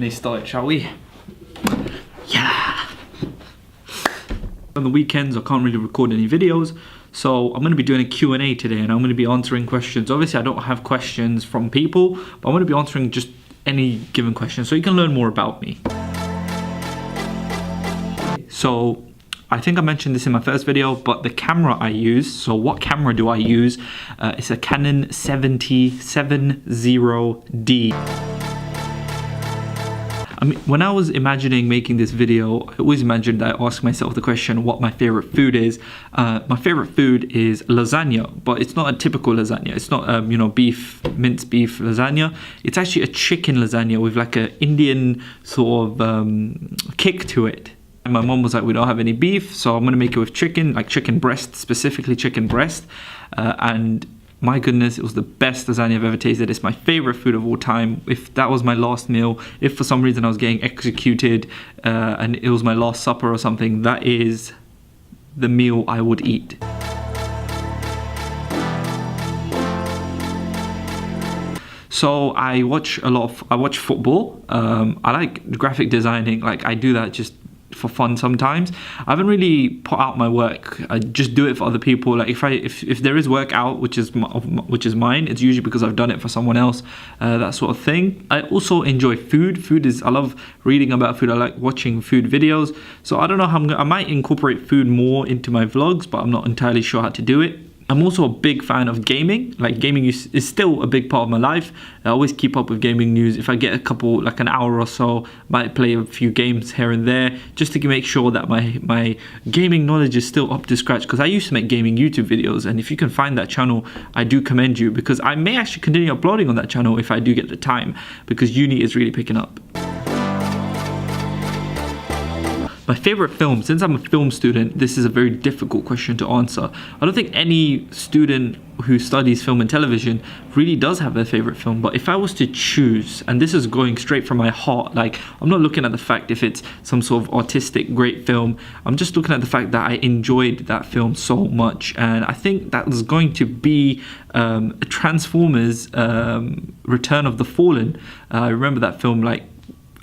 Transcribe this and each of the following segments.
Q&A started, shall we? Yeah! On the weekends, I can't really record any videos, so I'm going to be doing a Q&A today, and I'm going to be answering questions. Obviously, I don't have questions from people, but I'm going to be answering just any given question, so you can learn more about me. So, I think I mentioned this in my first video, but the camera I use, so what camera do I use? It's a Canon 70D. I mean, when I was imagining making this video, I always imagined that I asked myself the question what my favorite food is. My favorite food is lasagna, but it's not a typical lasagna. It's not, minced beef lasagna. It's actually a chicken lasagna with like an Indian sort of kick to it. And my mom was like, we don't have any beef, so I'm gonna make it with chicken, like chicken breast, specifically chicken breast. And my goodness, it was the best lasagna I've ever tasted. It's my favorite food of all time. If that was my last meal, if for some reason I was getting executed and it was my last supper or something, that is the meal I would eat. So I watch football. I like graphic designing. Like I do that just for fun sometimes. I haven't really put out my work. I just do it for other people. Like if there is work out, which is mine, it's usually because I've done it for someone else, that sort of thing. I also enjoy food. I love reading about food. I like watching food videos. So I don't know how I might incorporate food more into my vlogs, but I'm not entirely sure how to do it. I'm also a big fan of gaming. Like gaming is still a big part of my life. I always keep up with gaming news. If I get like an hour or so, might play a few games here and there, just to make sure that my gaming knowledge is still up to scratch. Because I used to make gaming YouTube videos, and if you can find that channel, I do commend you, because I may actually continue uploading on that channel if I do get the time, because uni is really picking up. My favorite film, since I'm a film student, this is a very difficult question to answer. I don't think any student who studies film and television really does have their favorite film, but if I was to choose, and this is going straight from my heart, like I'm not looking at the fact if it's some sort of artistic great film, I'm just looking at the fact that I enjoyed that film so much, and I think that was going to be Transformers Return of the Fallen. I remember that film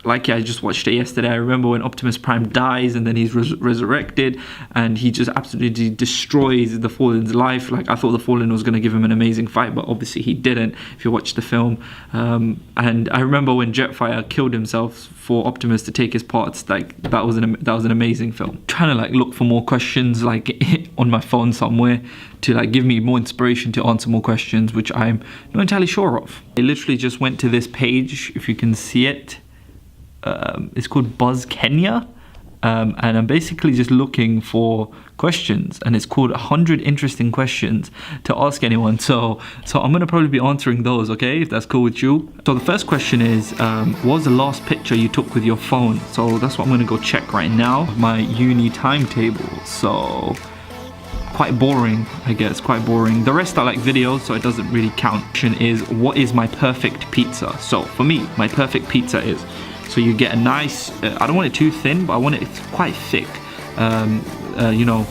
I just watched it yesterday. I remember when Optimus Prime dies and then he's resurrected and he just absolutely destroys the Fallen's life. Like I thought the Fallen was going to give him an amazing fight, but obviously he didn't, if you watch the film. And I remember when Jetfire killed himself for Optimus to take his parts. Like that was an amazing film. I'm trying to look for more questions on my phone somewhere to give me more inspiration to answer more questions, which I'm not entirely sure of. I literally just went to this page, if you can see it. It's called Buzz Kenya, and I'm basically just looking for questions, and it's called 100 interesting questions to ask anyone. So I'm gonna probably be answering those, okay, if that's cool with you. So the first question is, what was the last picture you took with your phone? So that's what I'm gonna go check right now. My uni timetable. So quite boring, I guess, quite boring. The rest are videos, so it doesn't really count. Question is, what is my perfect pizza? So for me, my perfect pizza is, so you get a nice, I don't want it too thin, but I want it quite thick,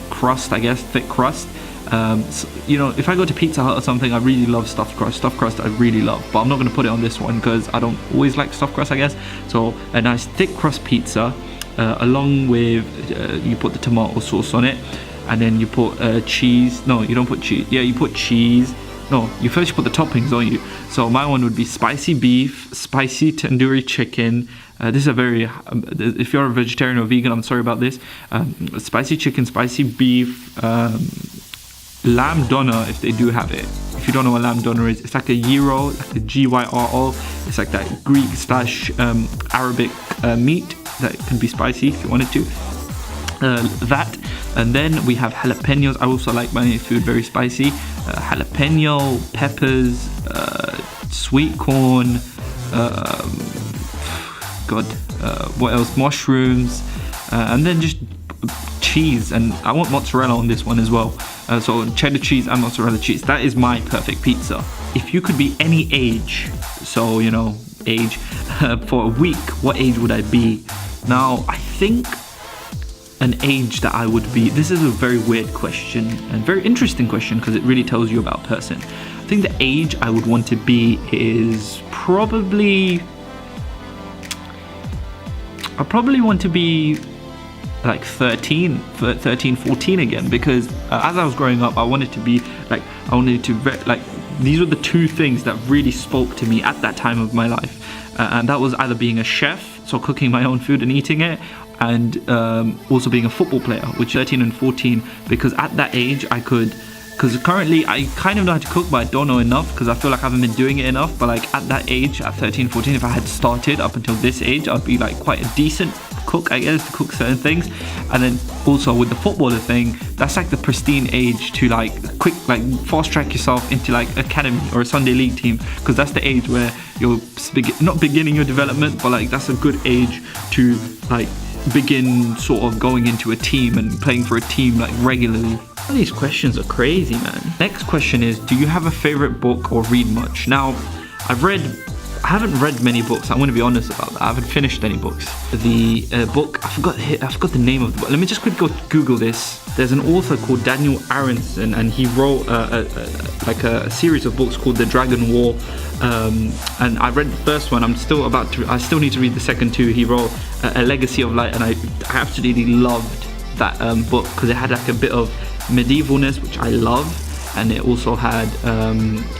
crust, I guess, thick crust. So, if I go to Pizza Hut or something, I really love stuffed crust. Stuffed crust I really love, but I'm not going to put it on this one because I don't always like stuffed crust, I guess. So a nice thick crust pizza, along with, you put the tomato sauce on it, and then you put cheese. No, you don't put cheese. Yeah, you put cheese. No, you first put the toppings, don't you? So my one would be spicy beef, spicy tandoori chicken. This is a very, if you're a vegetarian or vegan, I'm sorry about this. Spicy chicken, spicy beef, lamb doner, if they do have it. If you don't know what lamb doner is, it's like a gyro, like a Gyro. It's like that Greek/Arabic meat that can be spicy if you wanted to. That, and then we have jalapenos. I also like my food very spicy. Jalapeno, peppers, sweet corn, what else? Mushrooms, and then just cheese. And I want mozzarella on this one as well. So cheddar cheese and mozzarella cheese. That is my perfect pizza. If you could be any age, so age, for a week, what age would I be? Now, I think an age that I would be, this is a very weird question and very interesting question because it really tells you about a person. I think the age I would want to be is probably I probably want to be like 13, 14 again, because as I was growing up, I wanted to be like, these were the two things that really spoke to me at that time of my life. And that was either being a chef, so cooking my own food and eating it, and also being a football player, which 13 and 14, because at that age I could, because currently I kind of know how to cook, but I don't know enough because I feel like I haven't been doing it enough. But like at that age, at 13, 14, if I had started up until this age, I'd be like quite a decent cook, I guess, to cook certain things. And then also with the footballer thing, that's like the pristine age to like fast track yourself into like academy or a Sunday league team, because that's the age where you're not beginning your development, but like that's a good age to like begin sort of going into a team and playing for a team like regularly. These questions are crazy, man. Next question is, do you have a favorite book or read much? Now, I haven't read many books. I'm going to be honest about that. I haven't finished any books. The book, I forgot the name of the book. Let me just quickly go Google this. There's an author called Daniel Aronson, and he wrote a series of books called The Dragon War. And I read the first one. I still need to read the second two. He wrote A Legacy of Light, and I absolutely loved that book because it had like a bit of medievalness, which I love, and it also had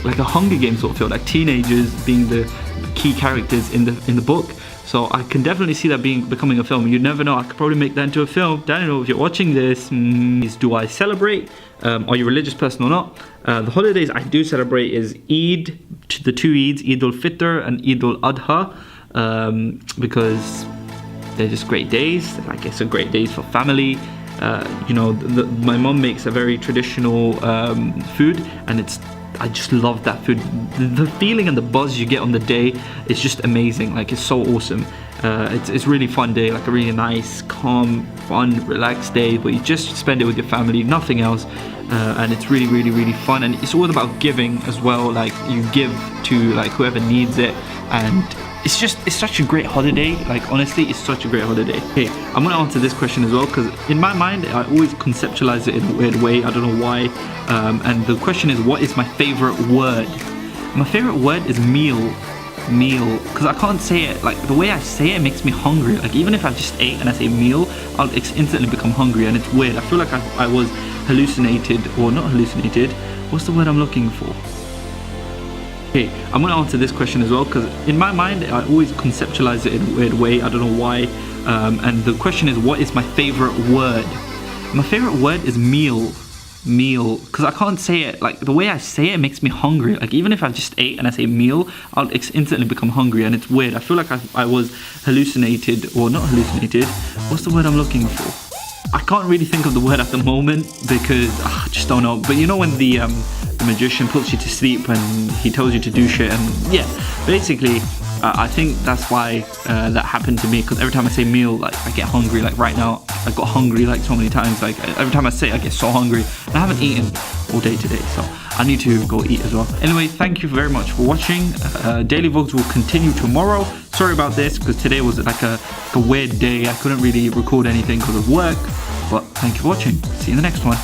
like a Hunger Games sort of feel, like teenagers being the key characters in the book. So I can definitely see that becoming a film. You never know, I could probably make that into a film. Daniel, if you're watching this, do I celebrate? Are you a religious person or not? The holidays I do celebrate is Eid, the two Eids, Eid al-Fitr and Eid al-Adha, because they're just great days. I guess they're great days for family. My mom makes a very traditional food, and I just love that food. The feeling and the buzz you get on the day is just amazing. Like, it's so awesome. It's really fun day, like a really nice, calm, fun, relaxed day where you just spend it with your family, nothing else. And it's really, really, really fun. And it's all about giving as well. Like, you give to like whoever needs it, and it's such a great holiday. Like, honestly, it's such a great holiday. Okay, I'm gonna answer this question as well, because in my mind I always conceptualize it in a weird way. I don't know why. And the question is, what is my favorite word? My favorite word is meal, because I can't say it, like the way I say it makes me hungry. Like, even if I just ate and I say meal, I'll instantly become hungry, and it's weird. I feel like I was hallucinated, or not hallucinated, what's the word I'm looking for? Okay, I'm going to answer this question as well, because in my mind I always conceptualize it in a weird way. I don't know why. And the question is, what is my favorite word? My favorite word is meal, because I can't say it, like the way I say it makes me hungry. Like, even if I just ate and I say meal, I'll instantly become hungry, and it's weird. I feel like I was hallucinated, or not hallucinated, what's the word I'm looking for? I can't really think of the word at the moment, because I just don't know. But you know when the magician puts you to sleep and he tells you to do shit, and yeah, basically I think that's why that happened to me, because every time I say meal, like I get hungry. Like right now I got hungry like so many times. Like every time I say it, I get so hungry, and I haven't eaten all day today, so I need to go eat as well. Anyway, thank you very much for watching. Daily vlogs will continue tomorrow. Sorry about this, because today was like a weird day. I couldn't really record anything because of work, but thank you for watching. See you in the next one.